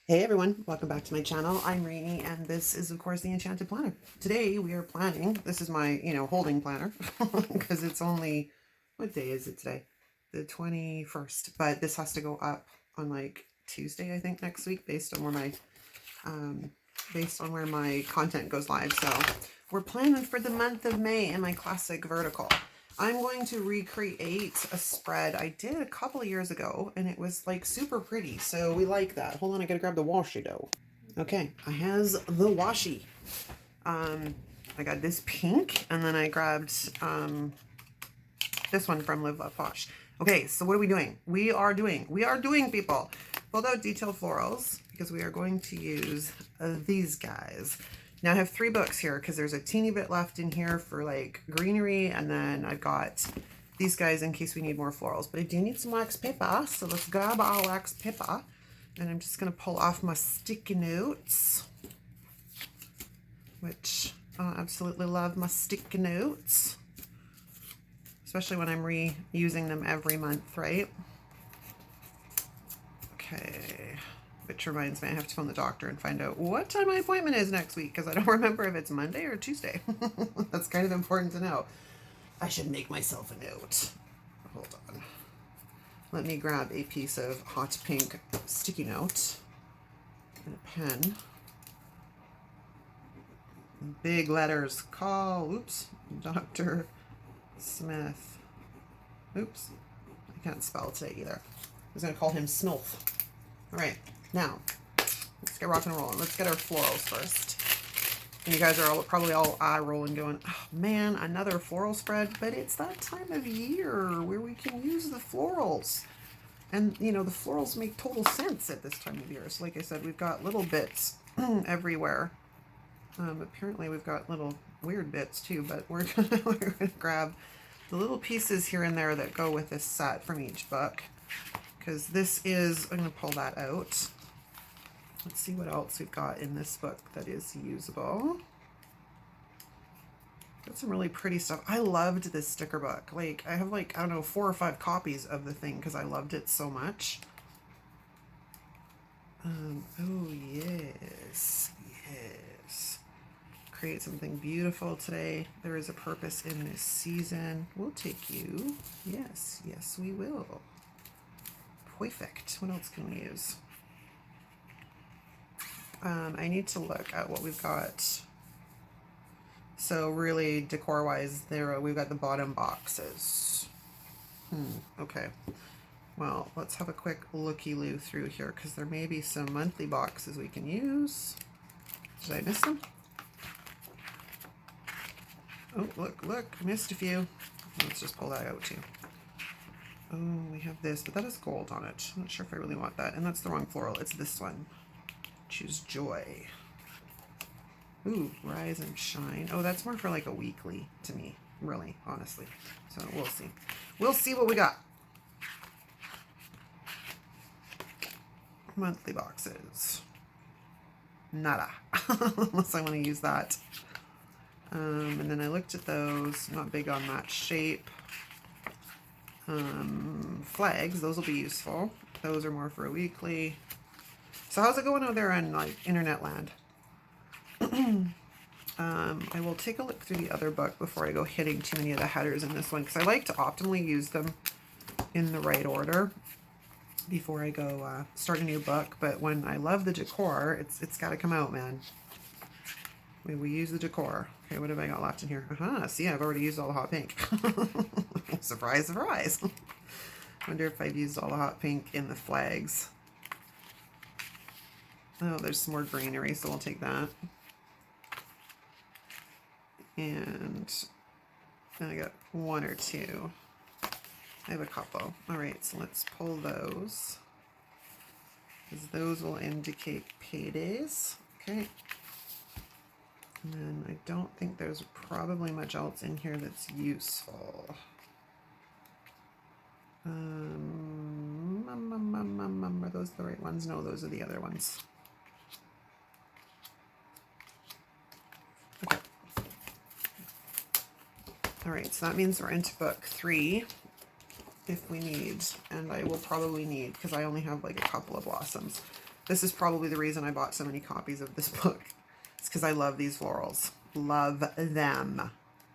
Hey everyone, welcome back to my channel. I'm Reenie and this is of course the Enchanted Planner. Today we are planning, this is my, holding planner because it's only, what day is it today? The 21st, but this has to go up on like Tuesday, I think, next week based on where my content goes live. So we're planning for the month of May in my classic vertical. I'm going to recreate a spread I did a couple of years ago, and it was like super pretty, so we like that. Hold on, I gotta grab the washi dough. Okay, I has the washi. I got this pink, and then I grabbed this one from Live Love Posh. Okay, so what are we doing? We are doing, people. Pulled out Detailed Florals because we are going to use these guys. Now I have 3 books here because there's a teeny bit left in here for like greenery, and then I've got these guys in case we need more florals. But I do need some wax paper, so let's grab our wax paper. And I'm just going to pull off my sticky notes, which I absolutely love my sticky notes, especially when I'm reusing them every month, right? Okay, which reminds me I have to phone the doctor and find out what time my appointment is next week because I don't remember if it's Monday or Tuesday. That's kind of important to know. I should make myself a note. Hold on. Let me grab a piece of hot pink sticky note and a pen. Big letters. Call, oops, Dr. Smith. Oops, I can't spell today either. I was going to call him Smilf. All right, now let's get rock and rolling. Let's get our florals first. And you guys are probably all eye rolling going, oh man, another floral spread. But it's that time of year where we can use the florals. And, the florals make total sense at this time of year. So like I said, we've got little bits everywhere. Apparently we've got little weird bits too, but we're gonna grab the little pieces here and there that go with this set from each book. Because this is, I'm going to pull that out. Let's see what else we've got in this book that is usable. Got some really pretty stuff. I loved this sticker book. Like, I have like, I don't know, 4 or 5 copies of the thing because I loved it so much. Oh, yes. Yes. Create something beautiful today. There is a purpose in this season. We'll take you. Yes, yes, we will. Perfect. What else can we use? I need to look at what we've got. So really, decor-wise, we've got the bottom boxes. Okay. Well, let's have a quick looky-loo through here because there may be some monthly boxes we can use. Did I miss them? Oh, look, I missed a few. Let's just pull that out too. Oh, we have this, but that has gold on it. I'm not sure if I really want that. And that's the wrong floral. It's this one. Choose Joy. Ooh, Rise and Shine. Oh, that's more for like a weekly to me, really, honestly. So we'll see. We'll see what we got. Monthly boxes. Nada. Unless I want to use that. And then I looked at those. Not big on that shape. Flags, those will be useful. Those are more for a weekly. So how's it going out there on like internet land? I will take a look through the other book before I go hitting too many of the headers in this one because I like to optimally use them in the right order before I go start a new book. But when I love the decor, it's got to come out, man. We use the decor. Okay, what have I got left in here? See, I've already used all the hot pink. Surprise, surprise. Wonder if I've used all the hot pink in the flags. Oh, there's some more greenery, so we'll take that. And then I got 1 or 2. I have a couple. All right, so let's pull those, because those will indicate paydays. Okay. And then I don't think there's probably much else in here that's useful. Are those the right ones? No, those are the other ones. Okay. All right, so that means we're into book 3 if we need, and I will probably need, because I only have like a couple of blossoms. This is probably the reason I bought so many copies of this book. It's because I love these florals. Love them.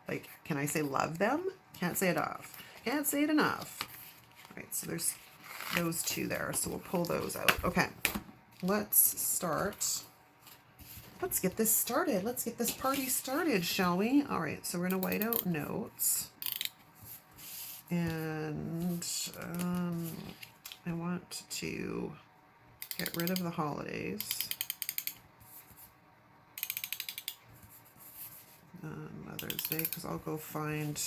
Like, can I say love them? Can't say it enough. Can't say it enough. All right, so there's those two there. So we'll pull those out. Okay, let's start. Let's get this started. Let's get this party started, shall we? All right, so we're going to white out notes. And I want to get rid of the holidays. Mother's Day, because I'll go find,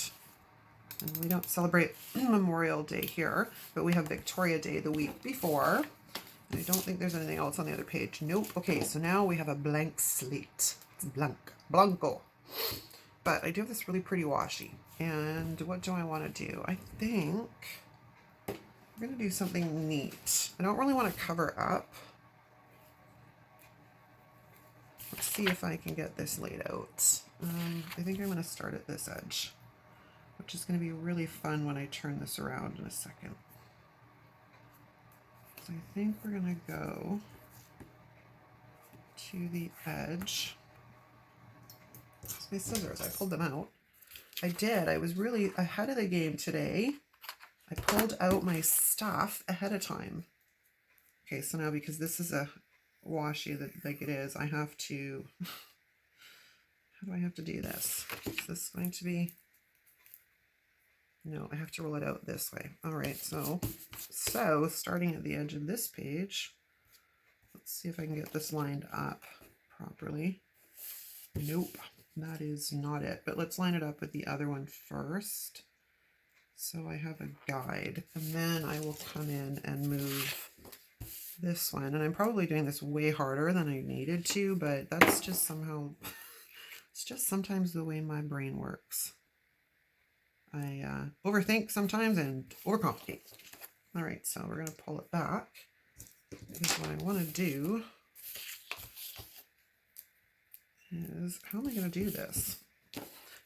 and we don't celebrate Memorial Day here, but we have Victoria Day the week before. I don't think there's anything else on the other page. Nope. Okay, so now we have a blank slate. It's blanco. But I do have this really pretty washi. And what do I want to do? I think we're going to do something neat. I don't really want to cover up. Let's see if I can get this laid out. I think I'm going to start at this edge, which is going to be really fun when I turn this around in a second. So I think we're going to go to the edge. That's my scissors. I pulled them out. I did. I was really ahead of the game today. I pulled out my stuff ahead of time. Okay, so now because this is a washi that like it is, I have to, how do I have to do this? Is this going to be, no, I have to roll it out this way. All right, so starting at the edge of this page, let's see if I can get this lined up properly. Nope, that is not it, but let's line it up with the other one first. So I have a guide, and then I will come in and move this one. And I'm probably doing this way harder than I needed to, but that's just somehow, it's just sometimes the way my brain works. I overthink sometimes and overcomplicate. All right, so we're going to pull it back. Because what I want to do is, how am I going to do this?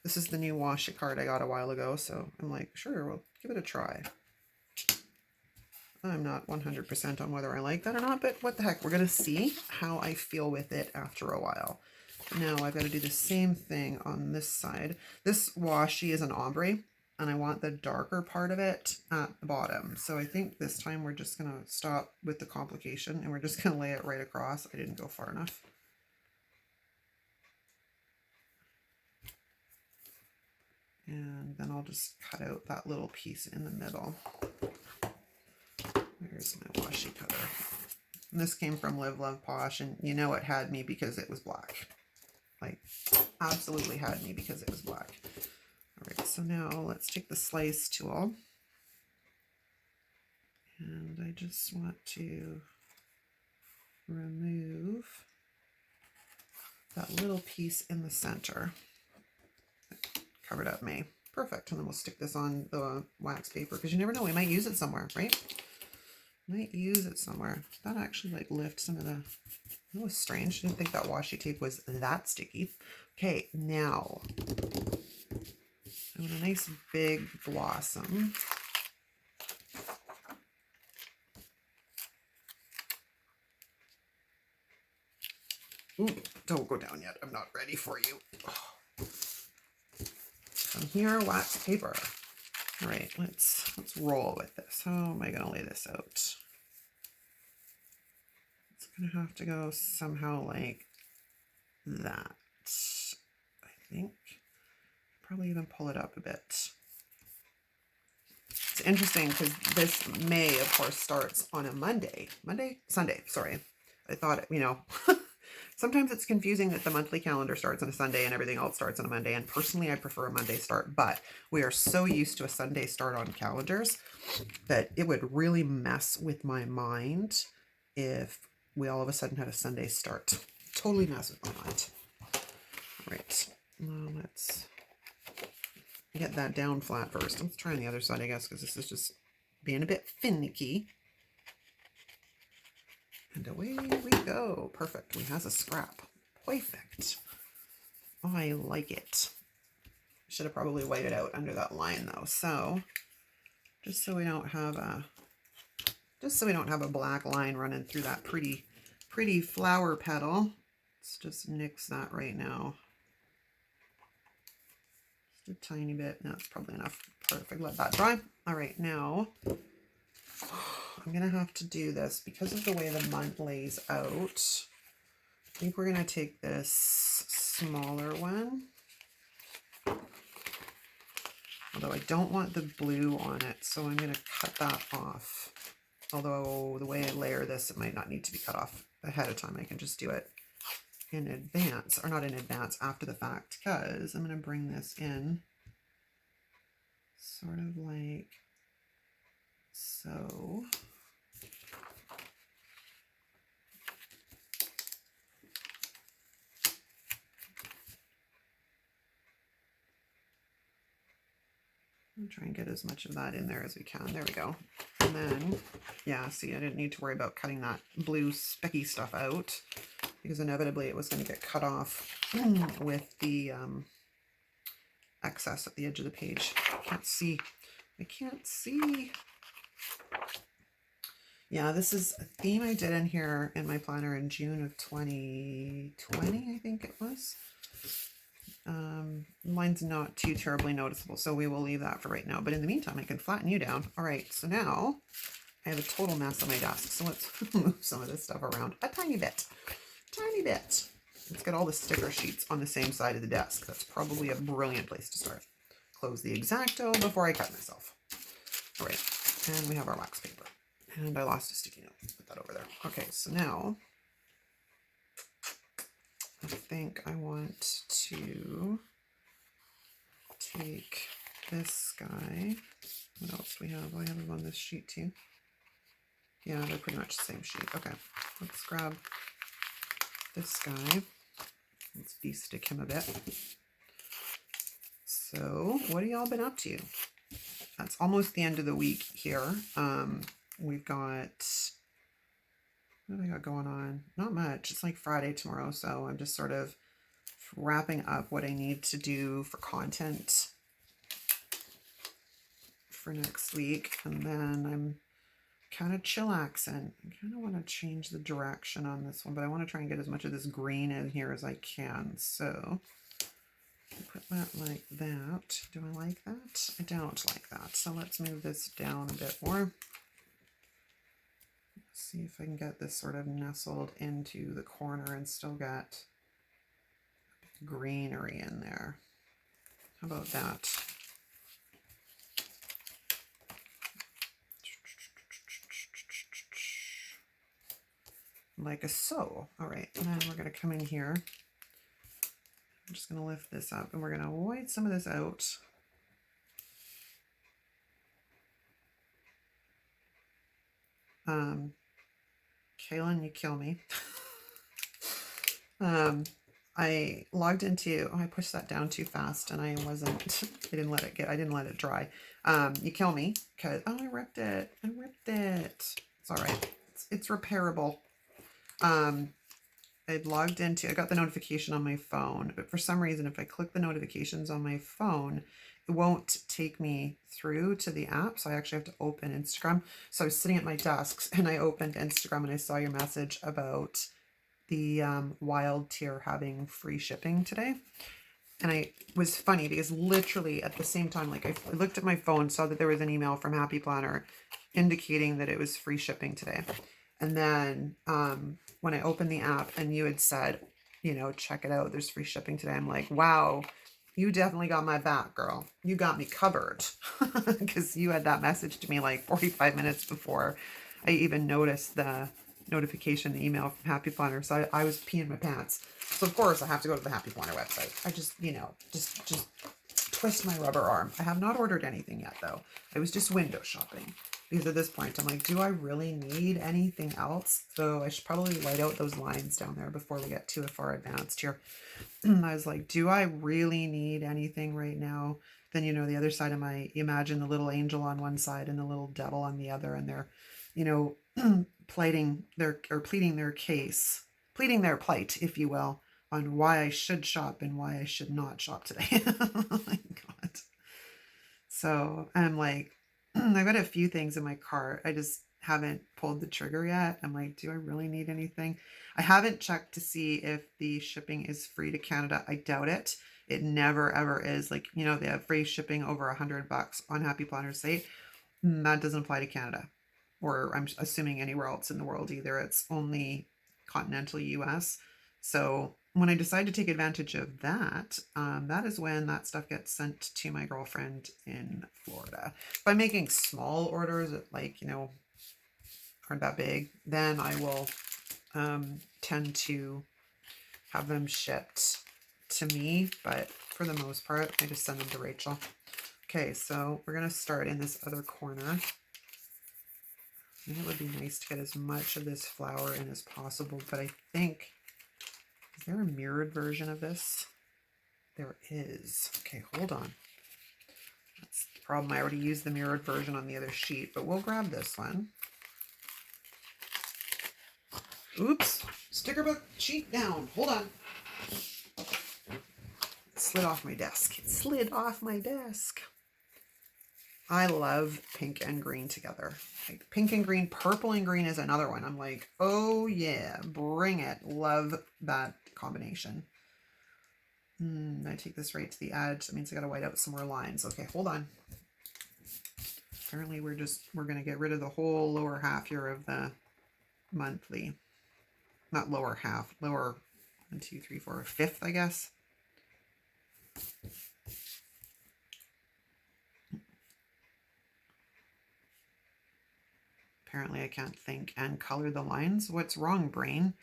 This is the new washi card I got a while ago, so I'm like, sure, we'll give it a try. I'm not 100% on whether I like that or not, but what the heck, we're going to see how I feel with it after a while. Now I've got to do the same thing on this side. This washi is an ombre, and I want the darker part of it at the bottom. So I think this time we're just going to stop with the complication, and we're just going to lay it right across. I didn't go far enough. And then I'll just cut out that little piece in the middle. There's my washi cutter. And this came from Live, Love, Posh, and you know it had me because it was black. Like, absolutely had me because it was black. All right, so now let's take the slice tool. And I just want to remove that little piece in the center. Covered up me. Perfect. And then we'll stick this on the wax paper because you never know, we might use it somewhere, right? Might use it somewhere. That actually like lift some of the, that was strange. Didn't think that washi tape was that sticky. Okay, now I want a nice big blossom. Ooh, don't go down yet. I'm not ready for you. Oh. From here, wax paper. All right, let's roll with this. How am I going to lay this out? It's going to have to go somehow like that, I think. Probably even pull it up a bit. It's interesting because this May, of course, starts on a Sunday, sorry. I thought, you know, sometimes it's confusing that the monthly calendar starts on a Sunday and everything else starts on a Monday. And personally, I prefer a Monday start, but we are so used to a Sunday start on calendars that it would really mess with my mind if we all of a sudden had a Sunday start. Totally mess with my mind. All right, now let's get that down flat first. Let's try on the other side, I guess, because this is just being a bit finicky. And away we go. Perfect. We has a scrap. Perfect. Oh, I like it. Should have probably whited out under that line though. So just so we don't have a black line running through that pretty pretty flower petal. Let's just nix that right now. Just a tiny bit. That's probably enough. Perfect. Let that dry. All right, now I'm going to have to do this because of the way the month lays out. I think we're going to take this smaller one. Although I don't want the blue on it, so I'm going to cut that off. Although the way I layer this, it might not need to be cut off ahead of time. I can just do it in advance, or not in advance, after the fact, because I'm going to bring this in sort of like so. I'll try and get as much of that in there as we can. There we go. And then, yeah, see, I didn't need to worry about cutting that blue specky stuff out because inevitably it was going to get cut off with the excess at the edge of the page. I can't see. I can't see. Yeah, this is a theme I did in here in my planner in June of 2020, I think it was. Mine's not too terribly noticeable, so we will leave that for right now. But in the meantime, I can flatten you down. All right, so now I have a total mess on my desk. So let's move some of this stuff around a tiny bit. Tiny bit. Let's get all the sticker sheets on the same side of the desk. That's probably a brilliant place to start. Close the X-Acto before I cut myself. All right, and we have our wax paper. And I lost a sticky note. Put that over there. Okay, so now I think I want to take this guy. What else do we have? I have them on this sheet too. Yeah, they're pretty much the same sheet. Okay, let's grab this guy. Let's de-stick him a bit. So, what have y'all been up to? That's almost the end of the week here. We've got, what do I got going on? Not much. It's like Friday tomorrow, so I'm just sort of wrapping up what I need to do for content for next week. And then I'm kind of chillaxing. I kind of want to change the direction on this one, but I want to try and get as much of this green in here as I can. So put that like that. Do I like that? I don't like that. So let's move this down a bit more. See if I can get this sort of nestled into the corner and still get greenery in there. How about that? Like a so. All right, and then we're going to come in here. I'm just going to lift this up and we're going to white some of this out. Kaylin, you kill me. I logged into, I pushed that down too fast and I didn't let it dry. You kill me because, I ripped it. It's all right. It's repairable. I logged into, I got the notification on my phone, but for some reason, if I click the notifications on my phone, it won't take me through to the app. So I actually have to open Instagram. So I was sitting at my desk and I opened Instagram and I saw your message about the Wild tier having free shipping today. And it was funny because literally at the same time, like I looked at my phone, saw that there was an email from Happy Planner indicating that it was free shipping today. And then when I opened the app and you had said, you know, check it out, there's free shipping today. I'm like, wow, you definitely got my back, girl. You got me covered because you had that message to me like 45 minutes before I even noticed the notification, the email from Happy Planner. So I was peeing my pants. So of course I have to go to the Happy Planner website. I just, you know, just twist my rubber arm. I have not ordered anything yet though. I was just window shopping. Because at this point, I'm like, do I really need anything else? So I should probably light out those lines down there before we get too far advanced here. I was like, do I really need anything right now? Then, you know, the other side of my, imagine the little angel on one side and the little devil on the other. And they're, you know, pleading their case, pleading their plight, if you will, on why I should shop and why I should not shop today. Oh my God. So I'm like, I've got a few things in my cart. I just, haven't pulled the trigger yet. I'm like, do I really need anything? I haven't checked to see if the shipping is free to Canada. I doubt it. It never ever is. Like, you know, they have free shipping over $100 on Happy Planner's site. That doesn't apply to Canada, or I'm assuming anywhere else in the world either. It's only continental US. So when I decide to take advantage of that, that is when that stuff gets sent to my girlfriend in Florida. If I'm making small orders that, like, you know, aren't that big, then I will tend to have them shipped to me. But for the most part, I just send them to Rachel. Okay, so we're going to start in this other corner. I think it would be nice to get as much of this flower in as possible, but I think, is there a mirrored version of this? There is. Okay, hold on. That's the problem. I already used the mirrored version on the other sheet, but we'll grab this one. Oops, sticker book sheet down. Hold on. It slid off my desk. It slid off my desk. I love pink and green together. Like pink and green, purple and green is another one. I'm like, oh yeah, bring it. Love that combination. I take this right to the edge. That means I got to white out some more lines. Okay, hold on. Apparently we're going to get rid of the whole lower half here of the monthly. Not lower half, lower 1, 2, 3, 4, fifth, I guess. Apparently I can't think and color the lines. What's wrong, brain?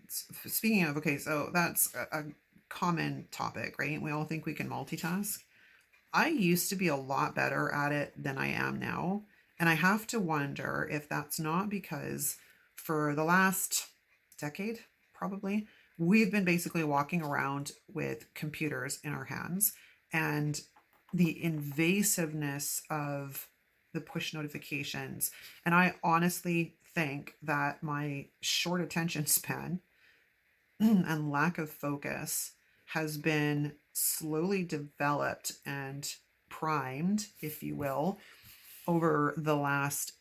Speaking of, okay, so that's a common topic, right? We all think we can multitask. I used to be a lot better at it than I am now. And I have to wonder if that's not because for the last decade, probably, we've been basically walking around with computers in our hands, and the invasiveness of the push notifications. And I honestly think that my short attention span and lack of focus has been slowly developed and primed, if you will, over the last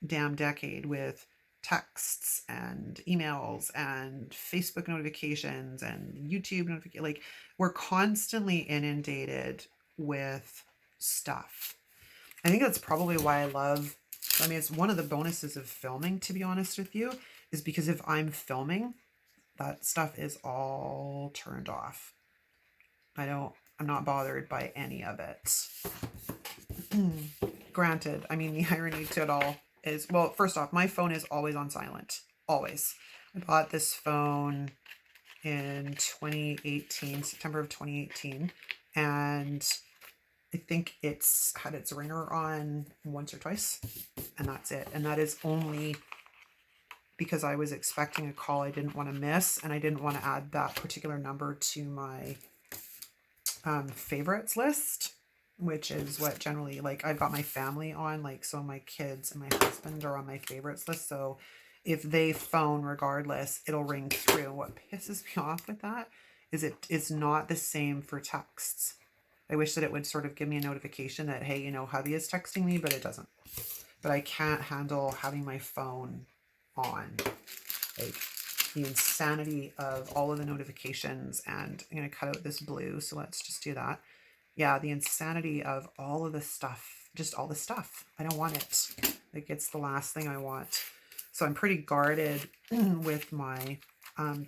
damn decade with texts and emails and Facebook notifications and YouTube notifications. Like, we're constantly inundated with stuff. I think that's probably why I mean, it's one of the bonuses of filming, to be honest with you, is because if I'm filming, that stuff is all turned off. I'm not bothered by any of it. Granted, I mean, the irony to it all is, well, first off, my phone is always on silent. Always. I bought this phone in 2018, September of 2018, and I think it's had its ringer on once or twice, and that's it. And that is only because I was expecting a call I didn't want to miss, and I didn't want to add that particular number to my favorites list, which is what generally, like, I've got my family on, like, so my kids and my husband are on my favorites list. So if they phone regardless, it'll ring through. What pisses me off with that is it's not the same for texts. I wish that it would sort of give me a notification that, hey, you know, hubby is texting me, but it doesn't. But I can't handle having my phone on. Like, the insanity of all of the notifications, and I'm going to cut out this blue, so let's just do that. Yeah, the insanity of all of the stuff, just all the stuff. I don't want it. Like, it's the last thing I want. So I'm pretty guarded with my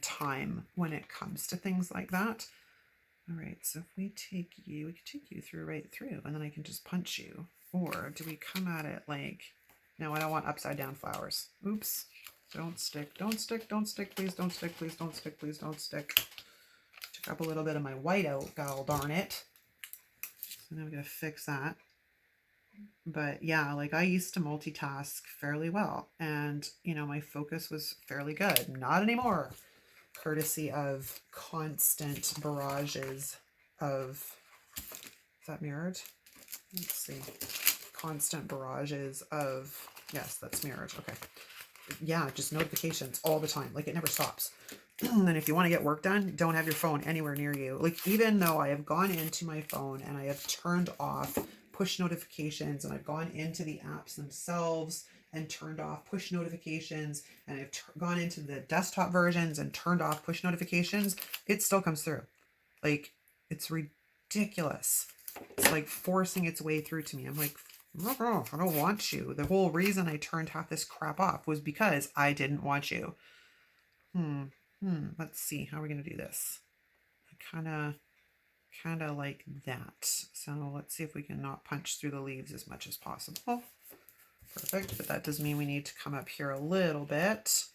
time when it comes to things like that. All right, so if we can take you through right through, and then I can just punch you. Or do we come at it like, no, I don't want upside down flowers. Oops. Don't stick, don't stick, don't stick, please don't stick, please don't stick, please don't stick. Took up a little bit of my white out, god darn it. So now we gotta fix that. But yeah, like, I used to multitask fairly well, and, you know, my focus was fairly good. Not anymore, courtesy of constant barrages of, is that mirrored? Let's see. Constant barrages of, yes, that's mirrored. Okay. Yeah, just notifications all the time. Like, it never stops. And if you want to get work done, don't have your phone anywhere near you. Like, even though I have gone into my phone and I have turned off push notifications, and I've gone into the apps themselves and turned off push notifications, and I've gone into the desktop versions and turned off push notifications, it still comes through. Like, it's ridiculous. It's like forcing its way through to me. I'm like, I don't want you. The whole reason I turned half this crap off was because I didn't want you. Let's see. How are we going to do this? I kind of like that. So let's see if we can not punch through the leaves as much as possible. Perfect. But that does mean we need to come up here a little bit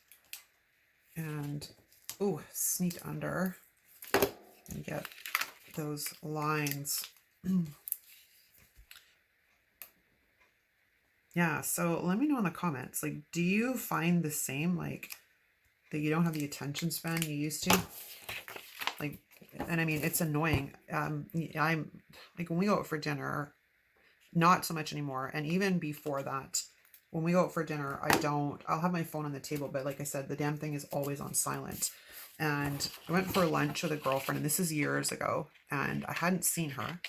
and, sneak under and get those lines. Yeah, so let me know in the comments, like, do you find the same, like, that you don't have the attention span you used to? Like, and I mean, it's annoying. I'm like, when we go out for dinner, not so much anymore. And even before that, when we go out for dinner, I'll have my phone on the table, but like I said, the damn thing is always on silent. And I went for lunch with a girlfriend, and this is years ago, and I hadn't seen her,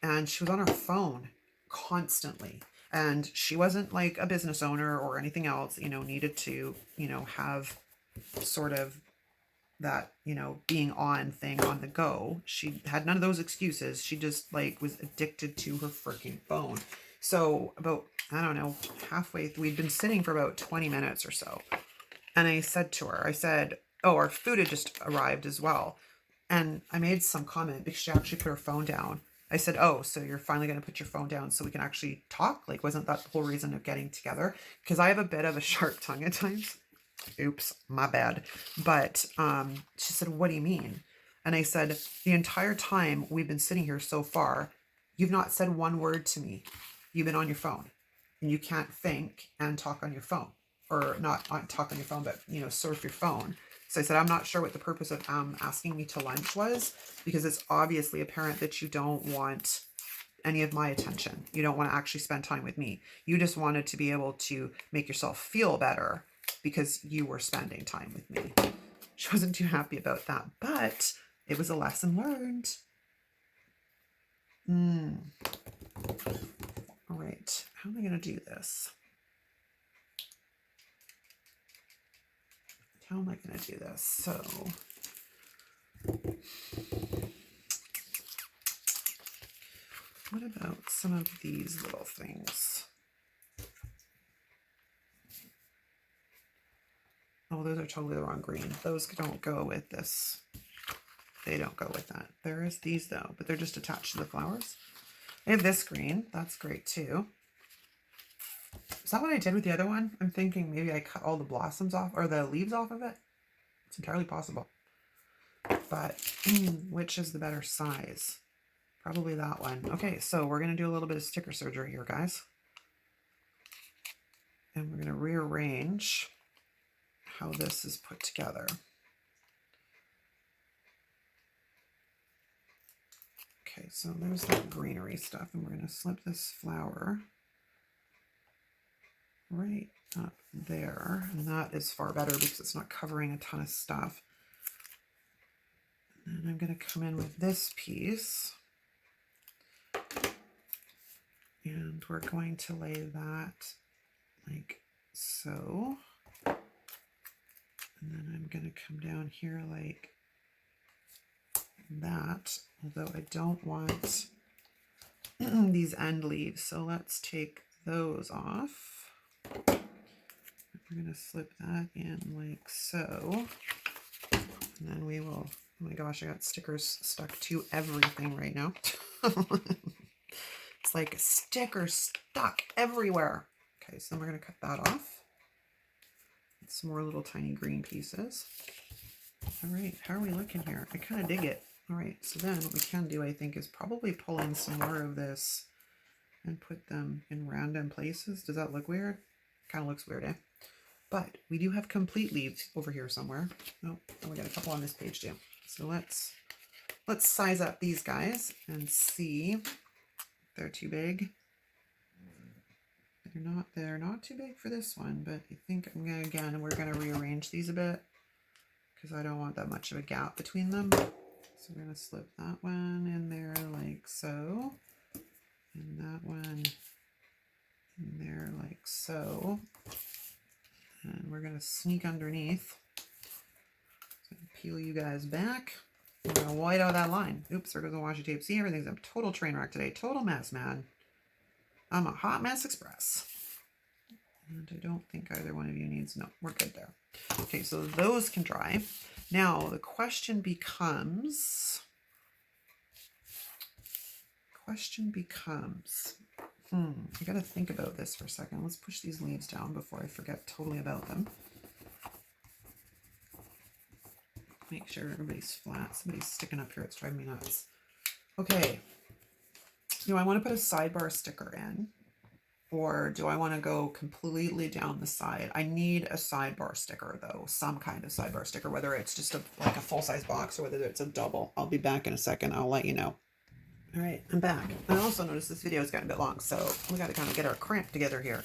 and she was on her phone constantly. And she wasn't like a business owner or anything else, needed to, have sort of that, being on thing on the go. She had none of those excuses. She just like was addicted to her freaking phone. So about, I don't know, halfway, we'd been sitting for about 20 minutes or so. And I said to her, oh, our food had just arrived as well. And I made some comment because she actually put her phone down. I said, oh, so you're finally going to put your phone down so we can actually talk? Like, wasn't that the whole reason of getting together? Because I have a bit of a sharp tongue at times. Oops, my bad. But she said, what do you mean? And I said, the entire time we've been sitting here so far, you've not said one word to me. You've been on your phone. And you can't think and talk on your phone. Or not talk on your phone, but, surf your phone. So I said, I'm not sure what the purpose of asking me to lunch was, because it's obviously apparent that you don't want any of my attention. You don't want to actually spend time with me. You just wanted to be able to make yourself feel better because you were spending time with me. She wasn't too happy about that, but it was a lesson learned. All right, how am I going to do this? How am I going to do this? So what about some of these little things? Oh, those are totally the wrong green. Those don't go with this. They don't go with that. There is these though, but they're just attached to the flowers. I have this green. That's great too. Is that what I did with the other one? I'm thinking maybe I cut all the blossoms off or the leaves off of it. It's entirely possible. But which is the better size? Probably that one. Okay, so we're going to do a little bit of sticker surgery here, guys. And we're going to rearrange how this is put together. Okay, so there's that greenery stuff, and we're going to slip this flower right up there, and that is far better because it's not covering a ton of stuff. And then I'm going to come in with this piece, and we're going to lay that like so. And then I'm going to come down here like that, although I don't want these end leaves. So let's take those off. We're going to slip that in like so. And then we will, oh my gosh, I got stickers stuck to everything right now. It's like stickers stuck everywhere. Okay, so we're going to cut that off. Some more little tiny green pieces. All right, how are we looking here? I kind of dig it. All right, so then what we can do, I think, is probably pull in some more of this and put them in random places. Does that look weird? Kind of looks weird, eh? But we do have complete leaves over here somewhere. Oh, we got a couple on this page too. So let's size up these guys and see if they're too big. They're not too big for this one, but I think we're gonna rearrange these a bit because I don't want that much of a gap between them. So we're gonna slip that one in there like so, and that one in there like so. And we're going to sneak underneath. Peel you guys back. We're going to white out that line. Oops, there goes the washi tape. See, everything's a total train wreck today. Total mess, man. I'm a hot mess express. And I don't think either one of you needs, no, we're good there. Okay, so those can dry. Now the question becomes, I got to think about this for a second. Let's push these leaves down before I forget totally about them. Make sure everybody's flat. Somebody's sticking up here. It's driving me nuts. Okay. Do I want to put a sidebar sticker in? Or do I want to go completely down the side? I need a sidebar sticker though. Some kind of sidebar sticker, whether it's just like a full-size box or whether it's a double. I'll be back in a second. I'll let you know. All right, I'm back. I also noticed this video has gotten a bit long, so we got to kind of get our cramp together here.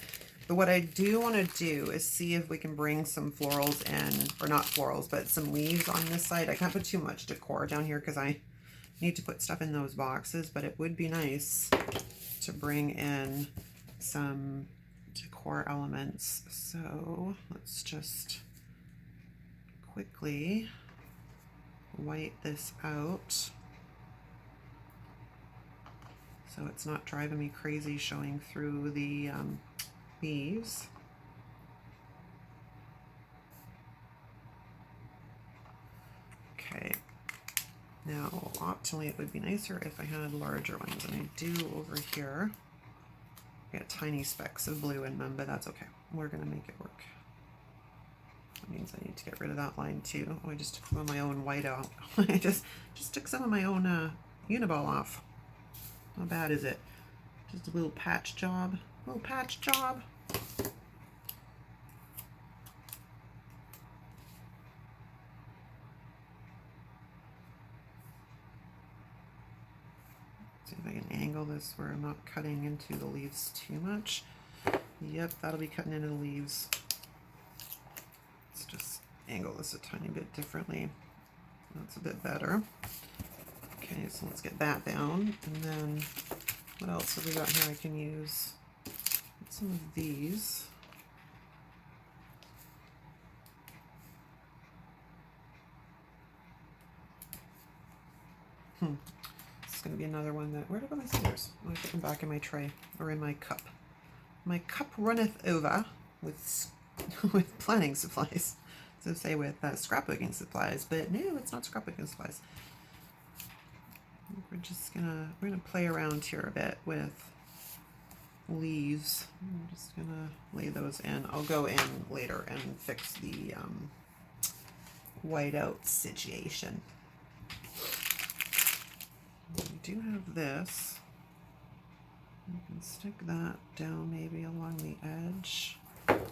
But what I do want to do is see if we can bring some florals in, or not florals, but some leaves on this side. I can't put too much decor down here because I need to put stuff in those boxes, but it would be nice to bring in some decor elements. So let's just quickly white this out so it's not driving me crazy showing through the leaves. Okay, now optimally it would be nicer if I had larger ones, and I do over here. I got tiny specks of blue in them, but that's okay. We're gonna make it work. That means I need to get rid of that line too. Oh, I just took some of my own white out. I just took some of my own Uniball off. How bad is it? Just a little patch job. Little patch job. See if I can angle this where I'm not cutting into the leaves too much. Yep, that'll be cutting into the leaves. Let's just angle this a tiny bit differently. That's a bit better. Okay, so let's get that down. And then what else have we got here I can use? Some of these. This is going to be another one that, where did I put my scissors? I put them back in my tray or in my cup. My cup runneth over with with planning supplies. So say with scrapbooking supplies, but no, it's not scrapbooking supplies. We're gonna play around here a bit with leaves. I'm just gonna lay those in. I'll go in later and fix the whiteout situation. We do have this. You can stick that down maybe along the edge,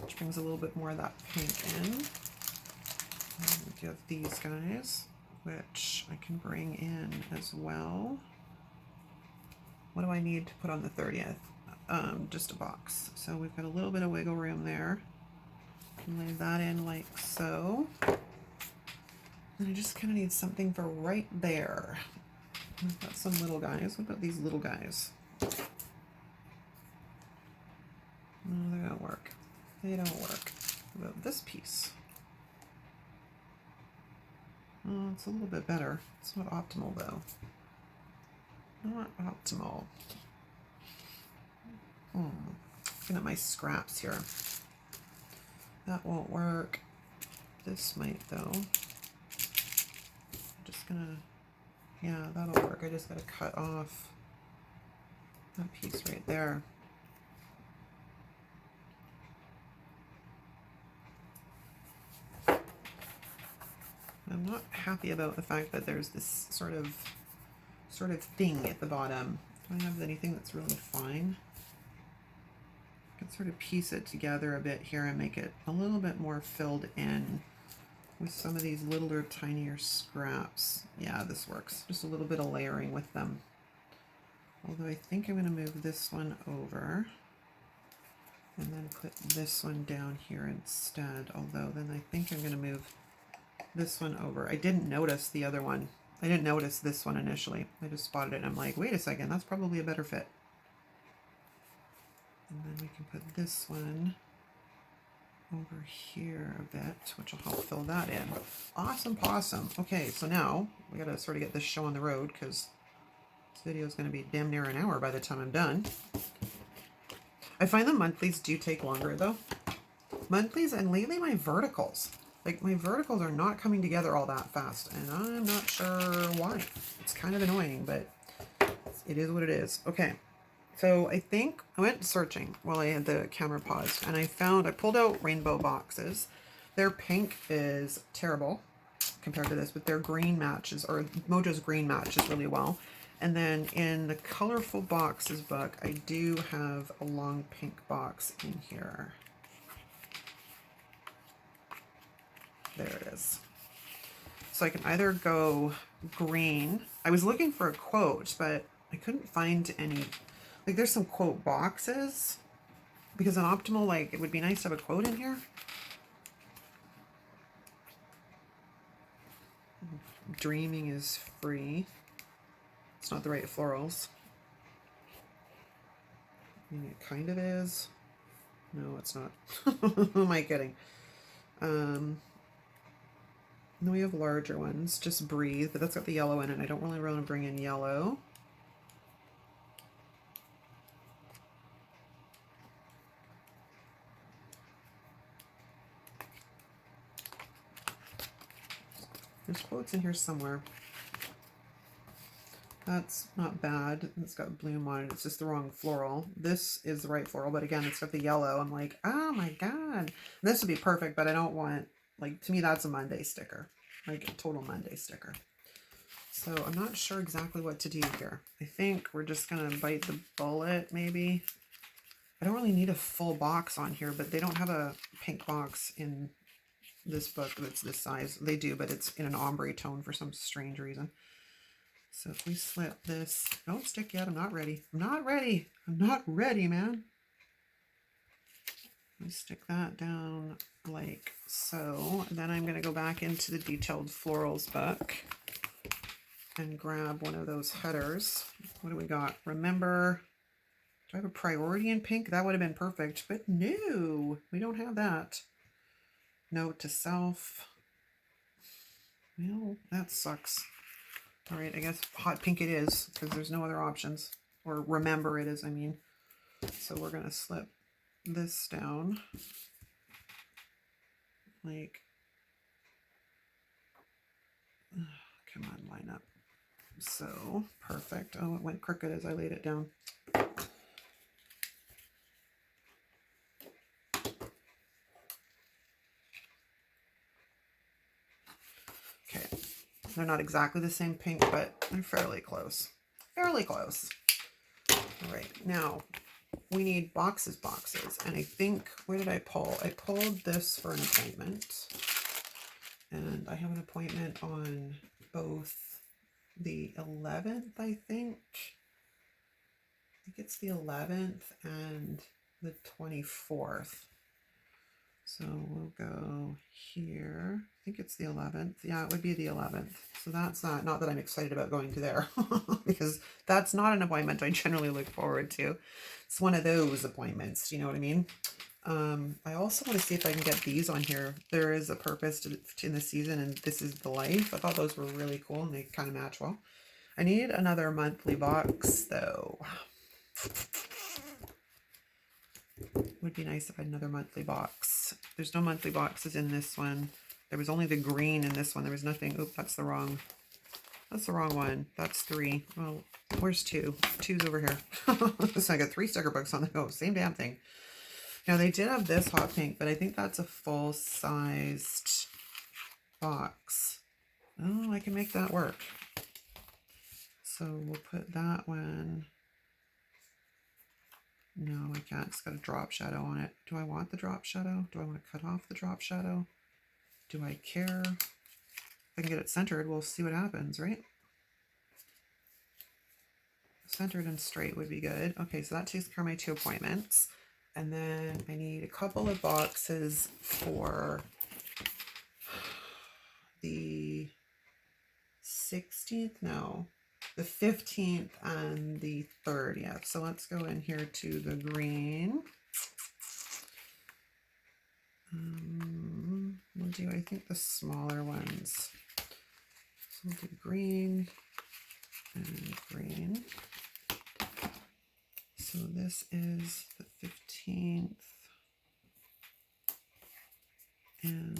which brings a little bit more of that pink in. And we do have these guys, which I can bring in as well. What do I need to put on the 30th? Just a box. So we've got a little bit of wiggle room there. Can lay that in like so. And I just kind of need something for right there. I've got some little guys. What about these little guys? No, they don't work. They don't work. What about this piece? Oh, it's a little bit better. It's not optimal though. Not optimal. Looking at my scraps here. That won't work. This might though. I'm just gonna, yeah, that'll work. I just gotta cut off that piece right there. I'm not happy about the fact that there's this sort of thing at the bottom. Do I have anything that's really fine? I can sort of piece it together a bit here and make it a little bit more filled in with some of these littler, tinier scraps. Yeah, this works. Just a little bit of layering with them. Although I think I'm going to move this one over and then put this one down here instead. Although then I think I'm going to move this one over. I didn't notice the other one. I didn't notice this one initially. I just spotted it and I'm like, wait a second, that's probably a better fit. And then we can put this one over here a bit, which will help fill that in. Awesome possum. Okay, so now we gotta sort of get this show on the road because this video is gonna be damn near an hour by the time I'm done. I find the monthlies do take longer though. Monthlies, and lately my verticals. Like my verticals are not coming together all that fast, and I'm not sure why. It's kind of annoying, but it is what it is. Okay. So I think I went searching while I had the camera paused, and I pulled out rainbow boxes. Their pink is terrible compared to this, but their green matches, or Mojo's green matches really well. And then in the colorful boxes book, I do have a long pink box in here. There it is. So I can either go green. I was looking for a quote, but I couldn't find any. Like there's some quote boxes because an optimal, like it would be nice to have a quote in here. Dreaming is free. It's not the right florals. I mean, it kind of is. No, it's not. Who am I kidding? No, we have larger ones. Just breathe, but that's got the yellow in it. I don't really want to bring in yellow. There's quotes in here somewhere. That's not bad. It's got bloom on it. It's just the wrong floral. This is the right floral, but again, it's got the yellow. I'm like, oh my God. This would be perfect, but I don't want, like, to me, that's a Monday sticker. Like a total Monday sticker. So I'm not sure exactly what to do here. I think we're just going to bite the bullet, maybe. I don't really need a full box on here, but they don't have a pink box in this book that's this size. They do, but it's in an ombre tone for some strange reason. So if we slip this, don't stick yet, I'm not ready. I'm not ready. I'm not ready, man. I stick that down like so. And then I'm going to go back into the Detailed Florals book and grab one of those headers. What do we got? Remember, do I have a priority in pink? That would have been perfect, but no, we don't have that. Note to self. Well, that sucks. All right, I guess hot pink it is because there's no other options. Or remember it is, I mean. So we're going to slip this down. Like, come on, line up. So, perfect. Oh, it went crooked as I laid it down. Okay. They're not exactly the same pink, but they're fairly close. Fairly close. All right, now we need boxes. And I think, where did I pull? I pulled this for an appointment. And I have an appointment on both the 11th, I think it's the 11th and the 24th. So we'll go here. I think it's the 11th. Yeah, it would be the 11th. So that's not that I'm excited about going to there because that's not an appointment I generally look forward to. It's one of those appointments. Do you know what I mean? I also want to see if I can get these on here. There is a purpose in the season, and this is the life. I thought those were really cool, and they kind of match well. I need another monthly box, though. Would be nice if I had another monthly box. There's no monthly boxes in this one. There was only the green in this one. There was nothing. Oop, that's the wrong one. That's 3. Well, where's 2? 2's over here. So I got 3 sticker books on the go. Same damn thing. Now they did have this hot pink, but I think that's a full-sized box. Oh, I can make that work. So we'll put that one. No, I can't. It's got a drop shadow on it. Do I want the drop shadow? Do I want to cut off the drop shadow? Do I care? If I can get it centered, we'll see what happens, right? Centered and straight would be good. Okay, so that takes care of my 2 appointments. And then I need a couple of boxes for the 16th. No, the 15th and the 30th. So let's go in here to the green. We'll do, I think, the smaller ones. So we'll do green and green. So this is the 15th and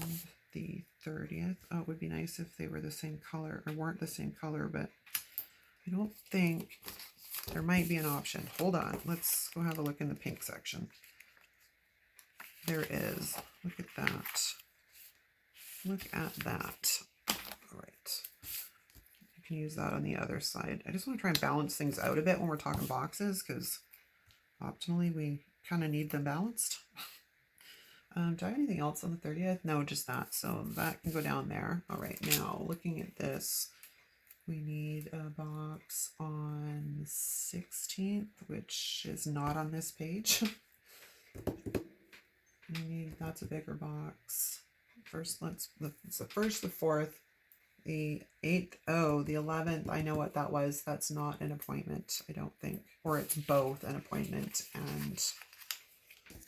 the 30th. Oh, it would be nice if they were the same color or weren't the same color, but I don't think there might be an option. Hold on. Let's go have a look in the pink section. There is. Look at that. Look at that. All right. You can use that on the other side. I just want to try and balance things out a bit when we're talking boxes, because optimally we kind of need them balanced. Do I have anything else on the 30th? No, just that. So that can go down there. All right. Now looking at this, we need a box on the 16th, which is not on this page. That's a bigger box. First, it's the 1st, the 4th, the 8th. Oh, the 11th. I know what that was. That's not an appointment, I don't think. Or it's both an appointment and...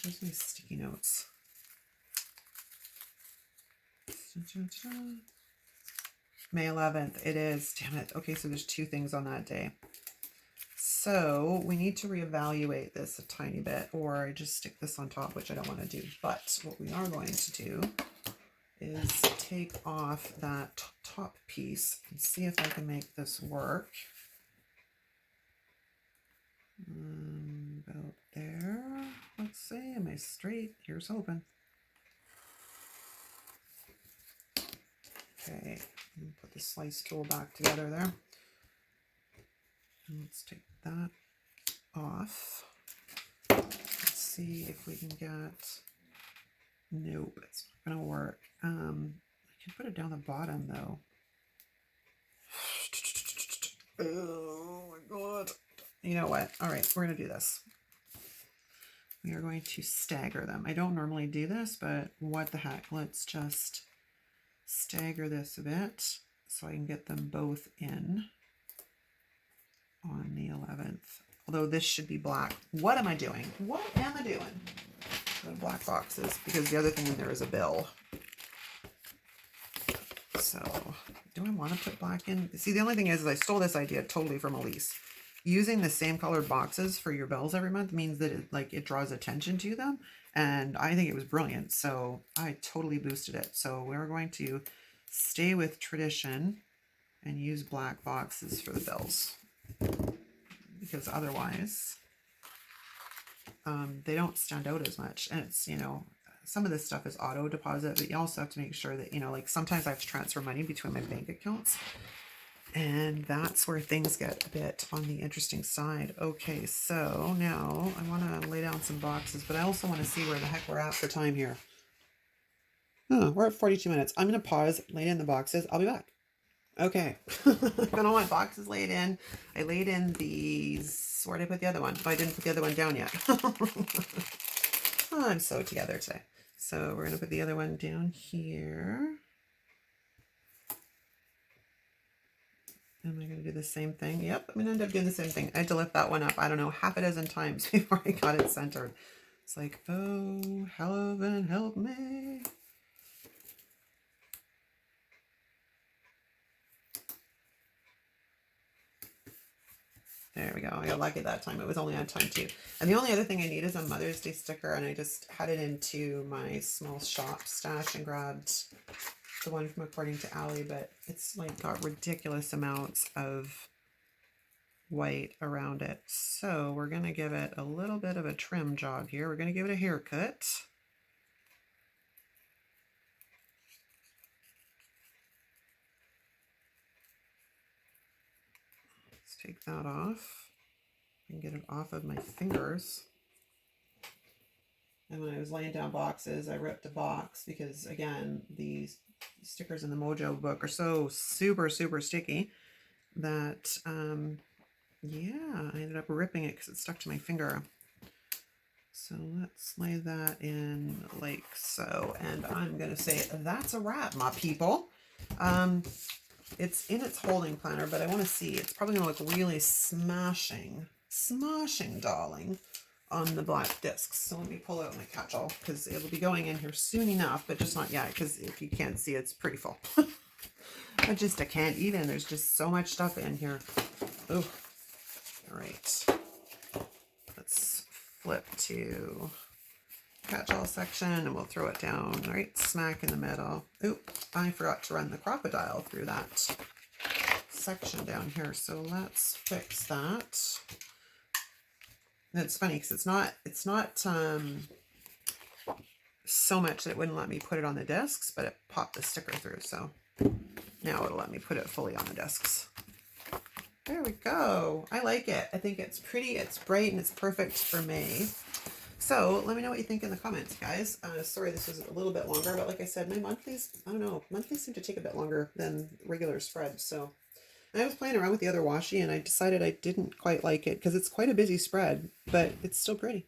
Where's my sticky notes? May 11th. It is. Damn it. Okay, so there's 2 things on that day. So we need to reevaluate this a tiny bit, or I just stick this on top, which I don't want to do. But what we are going to do is take off that top piece and see if I can make this work. About there. Let's see. Am I straight? Here's hoping. Okay. Put the slice tool back together there. And let's take that off. Let's see if we can get... Nope, it's not going to work. I can put it down the bottom, though. Oh, my God. You know what? All right, we're going to do this. We are going to stagger them. I don't normally do this, but what the heck? Let's just stagger this a bit so I can get them both in on the 11th. Although this should be black. What am I doing? What am I doing? The black boxes, because the other thing in there is a bill. So, do I want to put black in? See, the only thing is I stole this idea totally from Elise. Using the same colored boxes for your bills every month means that it draws attention to them, and I think it was brilliant. So I totally boosted it. So we're going to stay with tradition and use black boxes for the bills, because otherwise they don't stand out as much. And it's, you know, some of this stuff is auto deposit, but you also have to make sure that, you know, like sometimes I have to transfer money between my bank accounts, and that's where things get a bit on the interesting side. Okay, so now I want to lay down some boxes, but I also want to see where the heck we're at for time here. Oh, we're at 42 minutes. I'm going to pause, lay in the boxes. I'll be back. Okay, I've got all my boxes laid in. I laid in these. Where did I put the other one? Oh, I didn't put the other one down yet. Oh, I'm so together today. So we're going to put the other one down here. Am I going to do the same thing? Yep, I'm going to end up doing the same thing. I had to lift that one up, I don't know, half a dozen times before I got it centered. It's like, oh, heaven help me. There we go. I got lucky that time. It was only on time too. And the only other thing I need is a Mother's Day sticker, and I just had it into my small shop stash and grabbed the one from According to Allie, but it's like got ridiculous amounts of white around it. So we're going to give it a little bit of a trim job here. We're going to give it a haircut. Let's take that off and get it off of my fingers. And when I was laying down boxes, I ripped a box because, again, these stickers in the Mojo book are so super, super sticky that, yeah, I ended up ripping it because it stuck to my finger. So let's lay that in like so. And I'm going to say that's a wrap, my people. It's in its holding planner, but I want to see. It's probably going to look really smashing, darling, on the black discs. So let me pull out my catch-all because it'll be going in here soon enough, but just not yet because if you can't see, it's pretty full. I can't even. There's just so much stuff in here. Oh, all right. Let's flip to catch-all section and we'll throw it down right smack in the middle. Oop, I forgot to run the crocodile through that section down here. So let's fix that. And it's funny because it's not so much that it wouldn't let me put it on the discs, but it popped the sticker through. So now it'll let me put it fully on the discs. There we go. I like it. I think it's pretty, it's bright, and it's perfect for May. So let me know what you think in the comments, guys. Sorry this was a little bit longer, but like I said, my monthlies, I don't know, monthlies seem to take a bit longer than regular spreads. So I was playing around with the other washi and I decided I didn't quite like it because it's quite a busy spread, but it's still pretty.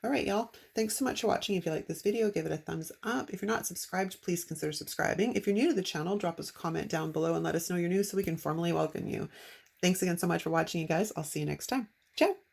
All right, y'all. Thanks so much for watching. If you like this video, give it a thumbs up. If you're not subscribed, please consider subscribing. If you're new to the channel, drop us a comment down below and let us know you're new so we can formally welcome you. Thanks again so much for watching, you guys. I'll see you next time. Ciao.